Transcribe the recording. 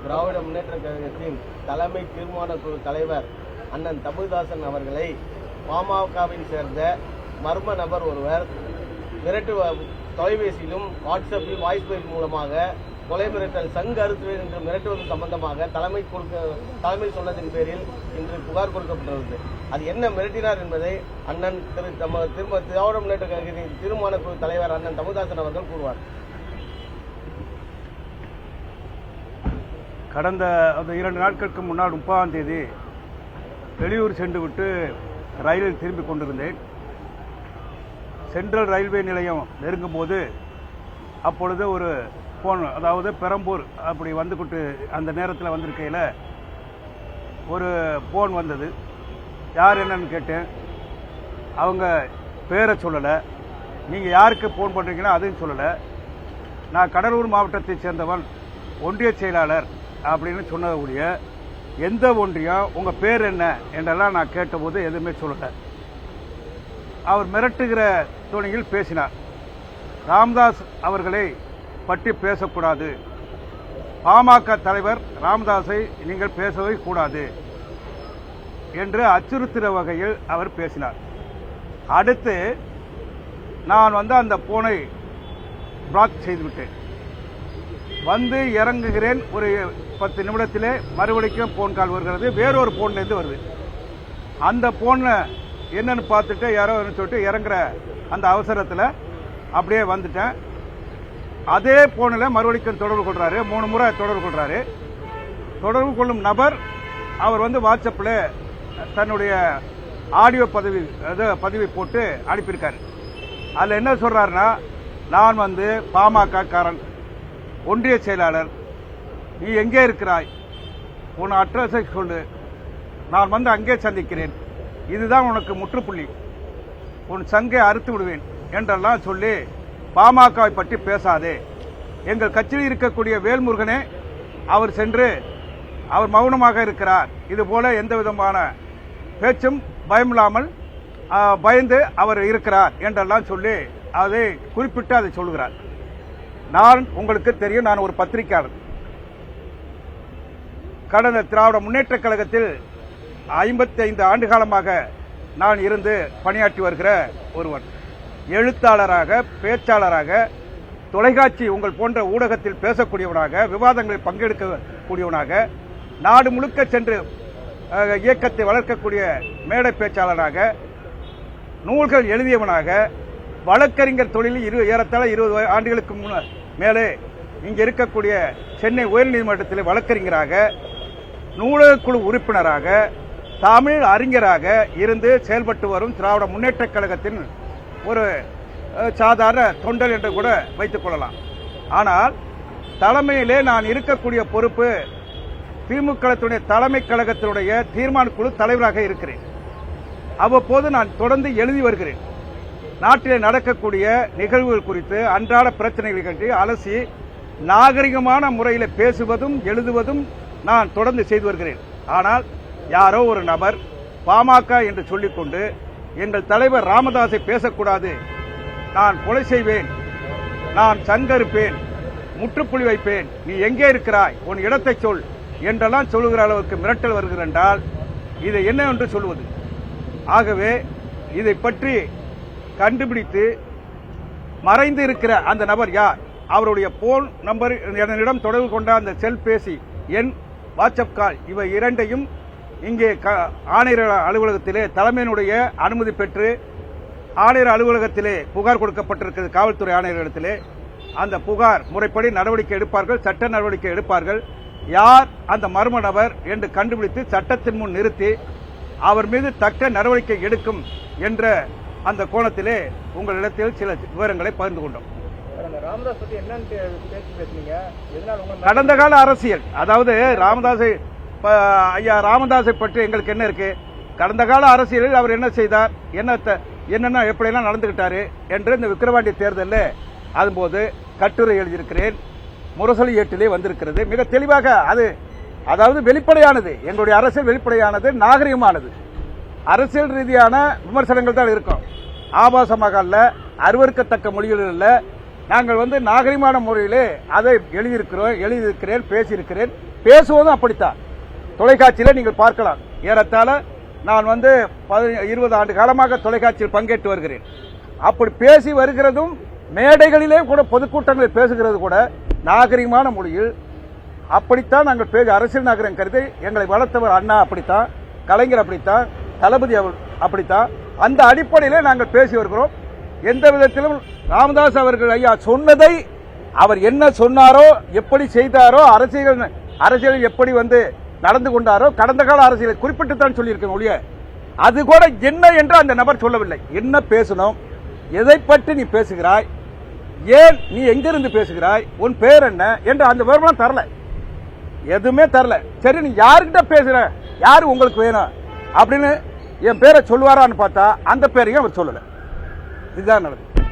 திராவிட முன்னேற்ற கழகத்தின் தலைமை தீர்மான குழு தலைவர் அண்ணன் தமிழ்தாசன் அவர்களை பாமகவின் சேர்ந்த மர்ம நபர் ஒருவர் தொலைபேசியிலும் வாட்ஸ்அப்பில் வாய்ஸ் மெயில் மூலமாக கொலை மிரட்டல் சங்க அறுத்துவேன் என்று மிரட்டுவது சம்பந்தமாக தலைமை சொன்னதின் பேரில் இன்று புகார் கொடுக்கப்பட்டுள்ளது. அது என்ன மிரட்டினார் என்பதை அண்ணன் திராவிட முன்னேற்ற கழகத்தின் தீர்மான குழு தலைவர் அண்ணன் தமிழ்தாசன் அவர்கள் கூறுவார். கடந்த 2 நாட்களுக்கு முன்னால் 30ஆம் தேதி வெளியூர் சென்று விட்டு ரயிலில் திரும்பி கொண்டிருந்தேன். சென்ட்ரல் ரயில்வே நிலையம் நெருங்கும் போது அப்பொழுது ஒரு போன், அதாவது பெரம்பூர் அப்படி வந்துக்கிட்டு அந்த நேரத்தில் வந்திருக்கையில் ஒரு போன் வந்தது. யார் என்னன்னு கேட்டேன். அவங்க பேரை சொல்லலை, நீங்கள் யாருக்கு ஃபோன் பண்ணுறீங்களோ அதையும் சொல்லலை. நான் கடலூர் மாவட்டத்தை சேர்ந்தவன், ஒன்றிய செயலாளர் அப்படின்னு சொன்னதுடைய எந்த ஒன்றியம், உங்கள் பேர் என்ன என்றெல்லாம் நான் கேட்டபோது எதுவுமே சொல்லலை. அவர் மிரட்டுகிற துணியில் பேசினார். ராமதாஸ் அவர்களை பற்றி பேசக்கூடாது, பாமக தலைவர் ராமதாஸை நீங்கள் பேசவே கூடாது என்று அச்சுறுத்துகிற வகையில் அவர் பேசினார். அடுத்து நான் அந்த போனை பிளாக் செய்துவிட்டேன். வந்து இறங்குகிறேன். ஒரு 10 நிமிடத்திலே மறுபடியும் போன் கால் வருகிறது. வேறொரு போன்லேருந்து வருது. அந்த போனை என்னன்னு பார்த்துட்டு யாரோ சொல்லிட்டு இறங்குற அந்த அவசரத்தில் அப்படியே வந்துட்டேன். அதே போனில் மறுபடியும் தொடர்பு கொள்றாரு. 3 முறை தொடர்பு கொள்றாரு. தொடர்பு கொள்ளும் நபர் அவர் வாட்ஸ்அப்பில் தன்னுடைய ஆடியோ பதிவை போட்டு அனுப்பியிருக்காரு. அதில் என்ன சொல்றாருன்னா, நான் பாமக காரன், ஒன்றிய செயலாளர், நீ எங்கே இருக்கிறாய், உன் அட்ரஸை சொல்லு, நான் அங்கே சந்திக்கிறேன், இதுதான் உனக்கு முற்றுப்புள்ளி, உன் சங்கை அறுத்து விடுவேன் என்றெல்லாம் சொல்லி பாமகவை பற்றி பேசாதே, எங்கள் கட்சியில் இருக்கக்கூடிய வேல்முருகனே அவர் சென்று அவர் மௌனமாக இருக்கிறார், இது போல எந்த விதமான பேச்சும் பயமில்லாமல் பயந்து அவர் இருக்கிறார் என்றெல்லாம் சொல்லி அதை குறிப்பிட்டு அதை சொல்கிறார். நான் உங்களுக்கு தெரியும், நான் ஒரு பத்திரிகையாளர். கடந்த திராவிட முன்னேற்ற கழகத்தில் 55 ஆண்டு காலமாக நான் இருந்து பணியாற்றி வருகிற ஒருவன். எழுத்தாளராக, பேச்சாளராக, தொலைக்காட்சி உங்கள் போன்ற ஊடகத்தில் பேசக்கூடியவனாக, விவாதங்களில் பங்கெடுக்கக்கூடியவனாக, நாடு முழுக்க சென்று இயக்கத்தை வளர்க்கக்கூடிய மேடை பேச்சாளராக, நூல்கள் எழுதியவனாக, வழக்கறிஞர் தொழிலில் ஏறத்தாழ 20 ஆண்டுகளுக்கு மேலே இங்கே இருக்கக்கூடிய சென்னை உயர்நீதிமன்றத்தில் வழக்கறிஞராக, நூலகக்குழு உறுப்பினராக, தமிழ் அறிஞராக இருந்து செயல்பட்டு வரும் திராவிட முன்னேற்ற கழகத்தின் ஒரு சாதாரண தொண்டல் என்று கூட வைத்துக் கொள்ளலாம். ஆனால் தலைமையிலே நான் இருக்கக்கூடிய பொறுப்பு திமுக தலைமை கழகத்தினுடைய தீர்மான குழு தலைவராக இருக்கிறேன். அவ்வப்போது நான் தொடர்ந்து எழுதி வருகிறேன். நாட்டிலே நடக்கக்கூடிய நிகழ்வுகள் குறித்து, அன்றாட பிரச்சனைகள் பற்றி அலசி நாகரிகமான முறையில் பேசுவதும் எழுதுவதும் நான் தொடர்ந்து செய்து வருகிறேன். ஆனால் யாரோ ஒரு நபர் பாமக என்று சொல்லிக்கொண்டு எங்கள் தலைவர் ராமதாஸை பேசக்கூடாது, நான் கொலை செய்வேன், நான் சங்கரிப்பேன், முற்றுப்புள்ளி வைப்பேன், நீ எங்கே இருக்கிறாய், உன் இடத்தை சொல் என்றெல்லாம் சொல்லுகிற அளவுக்கு மிரட்டல் வருகிறது என்றால் இதை என்ன என்று சொல்வது? ஆகவே இதை பற்றி கண்டுபிடித்து மறைந்து இருக்கிற அந்த நபர் யார், அவருடைய போன் நம்பர், என்னிடம் தொடர்பு கொண்ட அந்த செல்பேசி எண், வாட்ஸ்அப் கால், இவை இரண்டையும் இங்கே ஆணையர் அலுவலகத்திலே தலைமையினுடைய அனுமதி பெற்று ஆணையர் அலுவலகத்திலே புகார் கொடுக்கப்பட்டிருக்கிறது. காவல்துறை ஆணையரிடத்திலே அந்த புகார் முறைப்படி நடவடிக்கை எடுப்பார்கள், சட்ட நடவடிக்கை எடுப்பார்கள். யார் அந்த மர்ம நபர் என்று கண்டுபிடித்து சட்டத்தின் முன் நிறுத்தி அவர் மீது தக்க நடவடிக்கை எடுக்கும் என்ற அந்த கோணத்திலே உங்களிடத்தில் சில விவரங்களை பகிர்ந்து கொண்டோம். கடந்த கால அரசியல், அதாவது ஐயா ராமதாஸை பற்றி எங்களுக்கு என்ன இருக்கு? கடந்த கால அரசியலில் அவர் என்ன செய்தார், என்னென்ன எப்படியெல்லாம் நடந்துகிட்டாரு என்று இந்த விக்கிரவாண்டி தேர்தலில் அதுபோது கட்டுரை எழுதியிருக்கிறேன். முரசொலி ஏட்டிலே வந்திருக்கிறது. மிக தெளிவாக அதாவது வெளிப்படையானது. எங்களுடைய அரசியல் வெளிப்படையானது, நாகரிகமானது. அரசியல் ரீதியான விமர்சனங்கள் தான் இருக்கும். ஆபாசமாக அல்ல, அருவருக்கத்தக்க மொழிகள் அல்ல, நாங்கள் வந்து நாகரிகமான முறையிலே அதை எழுதியிருக்கிறேன், பேசியிருக்கிறேன். பேசுவதும் அப்படித்தான். தொலைக்காட்சியில் நீங்கள் பார்க்கலாம். ஏறத்தாழ நான் வந்து 20 ஆண்டு காலமாக தொலைக்காட்சியில் பங்கேற்று வருகிறேன். அப்படி பேசி வருகிறதும் மேடைகளிலே கூட பொதுக்கூட்டங்களில் பேசுகிறது கூட நாகரிகமான மொழியில் அப்படித்தான் நாங்கள் பேச அரசியல் நாகரிகம் கருதி எங்களை வளர்த்தவர் அண்ணா அப்படித்தான், கலைஞர் அப்படித்தான், தளபதி அப்படித்தான். அந்த அடிப்படையிலே நாங்கள் பேசி வருகிறோம். எந்த விதத்திலும் ராமதாஸ் அவர்கள் ஐயா சொன்னதை அவர் என்ன சொன்னாரோ, எப்படி செய்தாரோ, அரசியலில் எப்படி வந்து நடந்து கொண்டாரோ, கடந்த கால அரசியலை குறிப்பிட்டுத்தான் சொல்லியிருக்கேன் ஒழிய அது கூட என்ன என்று அந்த நபர் சொல்லவில்லை. என்ன பேசணும், எதை பற்றி நீ பேசுகிறாய், ஏன் நீ எங்கிருந்து பேசுகிறாய், உன் பேர் என்ன என்று அந்த விவரம் தரல, எதுவுமே தரல. சரி, நீ யாருக்கிட்ட பேசுற, யாரு உங்களுக்கு வேணும் அப்படின்னு என் பேரை சொல்லுவாரான்னு பார்த்தா அந்த பேரையும் அவர் சொல்லல. இதுதான் நடக்குது.